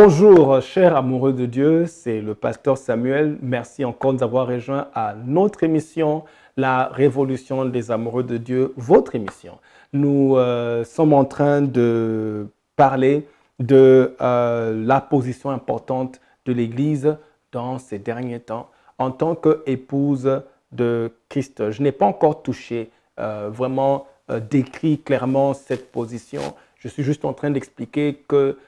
Bonjour, chers amoureux de Dieu, c'est le pasteur Samuel. Merci encore de nous avoir rejoints à notre émission, La Révolution des amoureux de Dieu, votre émission. Nous sommes en train de parler de la position importante de l'Église dans ces derniers temps en tant qu'épouse de Christ. Je n'ai pas encore touché, décrit clairement cette position. Je suis juste en train d'expliquer que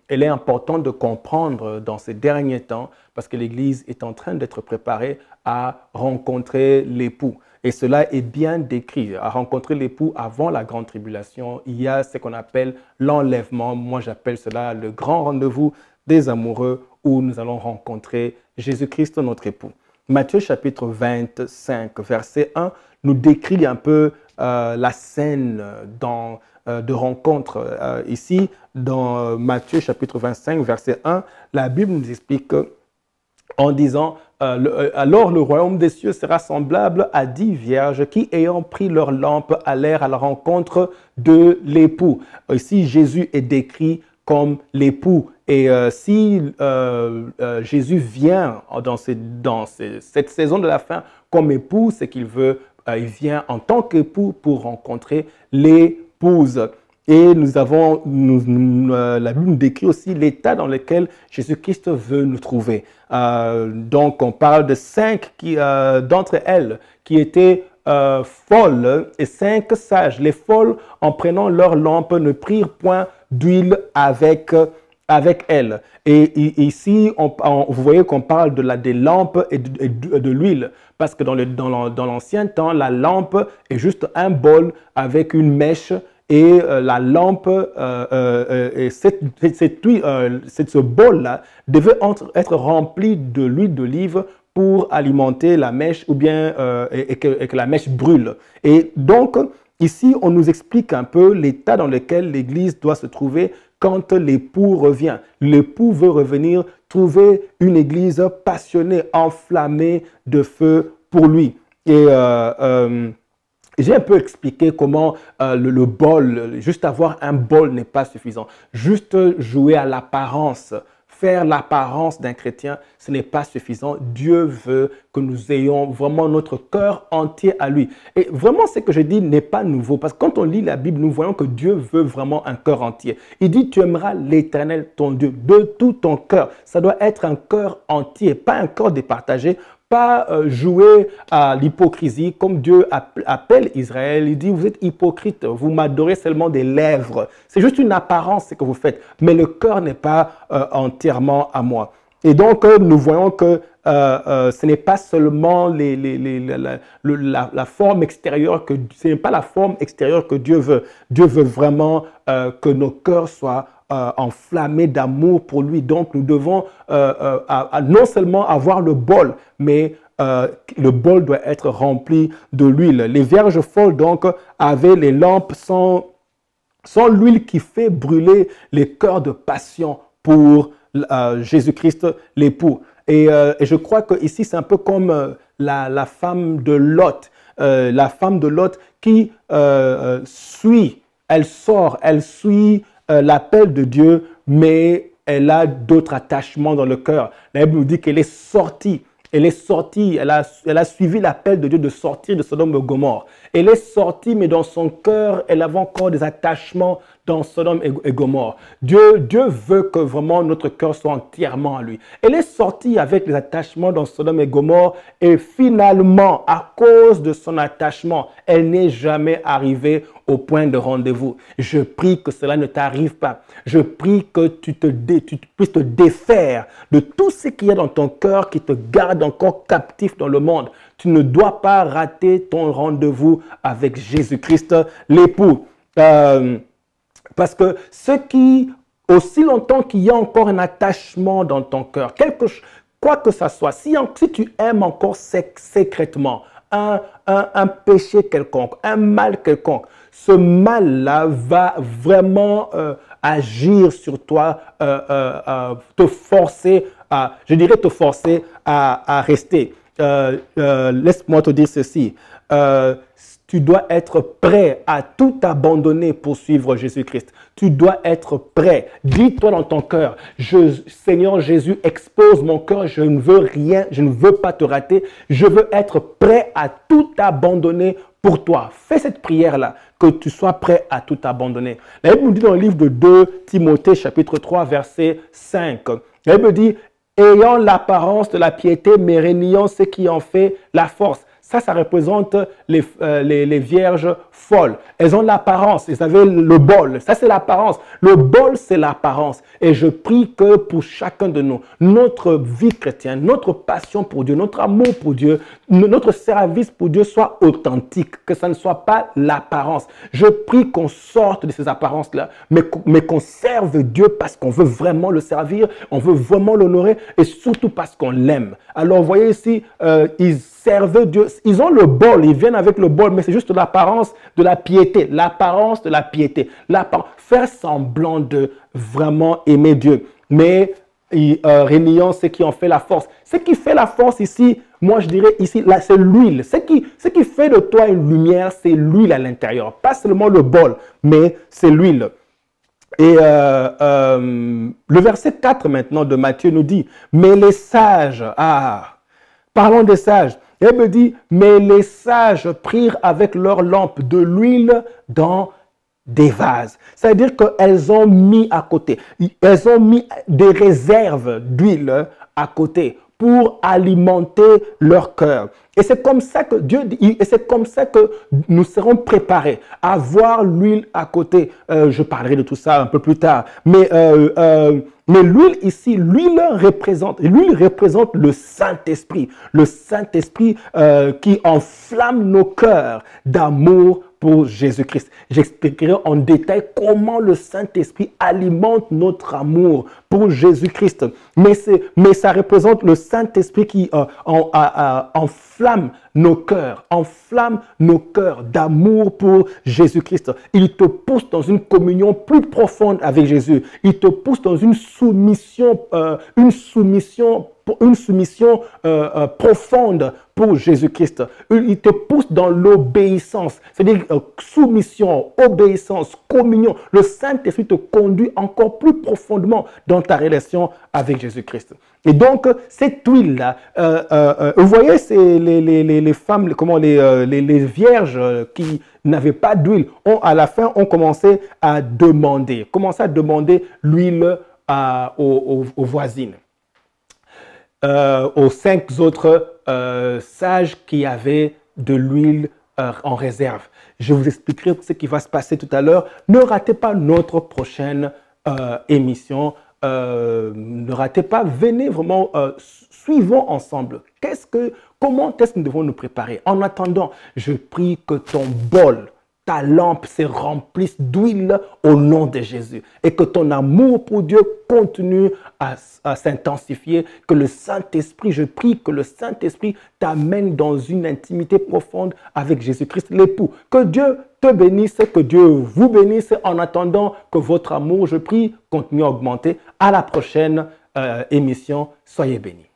elle est importante de comprendre dans ces derniers temps parce que l'Église est en train d'être préparée à rencontrer l'époux. Et cela est bien décrit. À rencontrer l'époux avant la grande tribulation, il y a ce qu'on appelle l'enlèvement. Moi, j'appelle cela le grand rendez-vous des amoureux où nous allons rencontrer Jésus-Christ, notre époux. Matthieu chapitre 25, verset 1, nous décrit un peu la scène de rencontre. Ici, dans Matthieu chapitre 25, verset 1, la Bible nous explique en disant « Alors le royaume des cieux sera semblable à 10 vierges qui, ayant pris leur lampe, allèrent à la rencontre de l'époux. » Ici, Jésus est décrit comme l'époux. Et si Jésus vient dans cette saison de la fin comme époux, c'est qu'il il vient en tant qu'époux pour rencontrer l'épouse. Et la Bible nous décrit aussi l'état dans lequel Jésus-Christ veut nous trouver. Donc, on parle de 5 d'entre elles qui étaient folles et 5 sages. Les folles, en prenant leur lampe, ne prirent point d'huile avec elles. Et ici, vous voyez qu'on parle des lampes et de l'huile. Parce que dans l'ancien temps, la lampe est juste un bol avec une mèche. Et la lampe, ce bol-là devait être rempli de l'huile d'olive pour alimenter la mèche ou bien et que la mèche brûle. Et donc, ici, on nous explique un peu l'état dans lequel l'Église doit se trouver quand l'époux revient. L'époux veut revenir trouver une Église passionnée, enflammée de feu pour lui. Et j'ai un peu expliqué comment le bol, juste avoir un bol n'est pas suffisant. Juste jouer à l'apparence, faire l'apparence d'un chrétien, ce n'est pas suffisant. Dieu veut que nous ayons vraiment notre cœur entier à lui. Et vraiment, ce que je dis n'est pas nouveau. Parce que quand on lit la Bible, nous voyons que Dieu veut vraiment un cœur entier. Il dit, tu aimeras l'Éternel, ton Dieu, de tout ton cœur. Ça doit être un cœur entier, pas un cœur départagé. Pas jouer à l'hypocrisie comme Dieu appelle Israël. Il dit, vous êtes hypocrite, vous m'adorez seulement des lèvres. C'est juste une apparence ce que vous faites, mais le cœur n'est pas entièrement à moi. Et donc, nous voyons que ce n'est pas seulement la forme extérieure, ce n'est pas la forme extérieure que Dieu veut. Dieu veut vraiment que nos cœurs soient enflammés d'amour pour lui. Donc, nous devons non seulement avoir le bol, mais le bol doit être rempli de l'huile. Les vierges folles, donc, avaient les lampes sans l'huile qui fait brûler les cœurs de passion pour Jésus-Christ, l'époux. Et je crois qu'ici, c'est un peu comme la femme de Lot. La femme de Lot qui suit, elle suit l'appel de Dieu, mais elle a d'autres attachements dans le cœur. La Bible nous dit qu'elle est sortie. Elle a suivi l'appel de Dieu de sortir de Sodome et Gomorrhe. Elle est sortie, mais dans son cœur, elle avait encore des attachements dans Sodome et Gomorrhe. Dieu veut que vraiment notre cœur soit entièrement à lui. Elle est sortie avec des attachements dans Sodome et Gomorrhe et finalement, à cause de son attachement, elle n'est jamais arrivée au point de rendez-vous. Je prie que cela ne t'arrive pas. Je prie que tu puisses te défaire de tout ce qu'il y a dans ton cœur qui te garde encore captif dans le monde. Tu ne dois pas rater ton rendez-vous avec Jésus-Christ, l'époux. Parce que aussi longtemps qu'il y a encore un attachement dans ton cœur, quoi que ça soit, si tu aimes encore secrètement un péché quelconque, un mal quelconque, ce mal-là va vraiment agir sur toi, te forcer à rester. Laisse-moi te dire ceci. tu dois être prêt à tout abandonner pour suivre Jésus-Christ. Tu dois être prêt. Dis-toi dans ton cœur, Seigneur Jésus, expose mon cœur, je ne veux rien, je ne veux pas te rater. Je veux être prêt à tout abandonner pour toi. Fais cette prière-là, que tu sois prêt à tout abandonner. La Bible nous dit dans le livre de 2 Timothée, chapitre 3, verset 5. La Bible dit, ayant l'apparence de la piété, mais réniant ce qui en fait la force. Ça représente les vierges folles. Elles ont l'apparence. Vous savez, le bol, ça c'est l'apparence. Le bol, c'est l'apparence. Et je prie que pour chacun de nous, notre vie chrétienne, notre passion pour Dieu, notre amour pour Dieu, notre service pour Dieu soit authentique, que ça ne soit pas l'apparence. Je prie qu'on sorte de ces apparences-là, mais qu'on serve Dieu parce qu'on veut vraiment le servir, on veut vraiment l'honorer et surtout parce qu'on l'aime. Alors, vous voyez ici, ils servent Dieu. Ils ont le bol, ils viennent avec le bol, mais c'est juste l'apparence de la piété. L'apparence de la piété. Faire semblant de vraiment aimer Dieu. Mais réuniant ce qui en fait la force. Ce qui fait la force ici, moi je dirais ici, là c'est l'huile. Ce qui fait de toi une lumière, c'est l'huile à l'intérieur. Pas seulement le bol, mais c'est l'huile. Et le verset 4 maintenant de Matthieu nous dit, mais les sages, parlons des sages. Elle me dit, mais les sages prirent avec leur lampe de l'huile dans des vases. C'est-à-dire qu'elles ont mis à côté, elles ont mis des réserves d'huile à côté pour alimenter leur cœur. Et c'est comme ça que Dieu dit, et c'est comme ça que nous serons préparés à avoir l'huile à côté. Je parlerai de tout ça un peu plus tard. Mais l'huile ici, l'huile représente le Saint-Esprit. Le Saint-Esprit qui enflamme nos cœurs d'amour pour Jésus-Christ. J'expliquerai en détail comment le Saint-Esprit alimente notre amour pour Jésus-Christ. Mais ça représente le Saint-Esprit qui enflamme nos cœurs d'amour pour Jésus-Christ. Il te pousse dans une communion plus profonde avec Jésus. Il te pousse dans une soumission profonde pour Jésus-Christ. Il te pousse dans l'obéissance, c'est-à-dire soumission, obéissance, communion. Le Saint-Esprit te conduit encore plus profondément dans ta relation avec Jésus-Christ. Et donc, cette huile-là, vous voyez, c'est les femmes, les vierges qui n'avaient pas d'huile, à la fin, ont commencé à demander l'huile aux voisines. Aux 5 autres sages qui avaient de l'huile en réserve. Je vous expliquerai ce qui va se passer tout à l'heure. Ne ratez pas notre prochaine émission. Ne ratez pas, venez vraiment, suivons ensemble. Comment est-ce que nous devons nous préparer? En attendant, je prie que ton bol, ta lampe se remplisse d'huile au nom de Jésus et que ton amour pour Dieu continue à s'intensifier, que le Saint-Esprit, je prie que le Saint-Esprit t'amène dans une intimité profonde avec Jésus-Christ, l'époux. Que Dieu te bénisse, que Dieu vous bénisse en attendant que votre amour, je prie, continue à augmenter. À la prochaine émission, soyez bénis.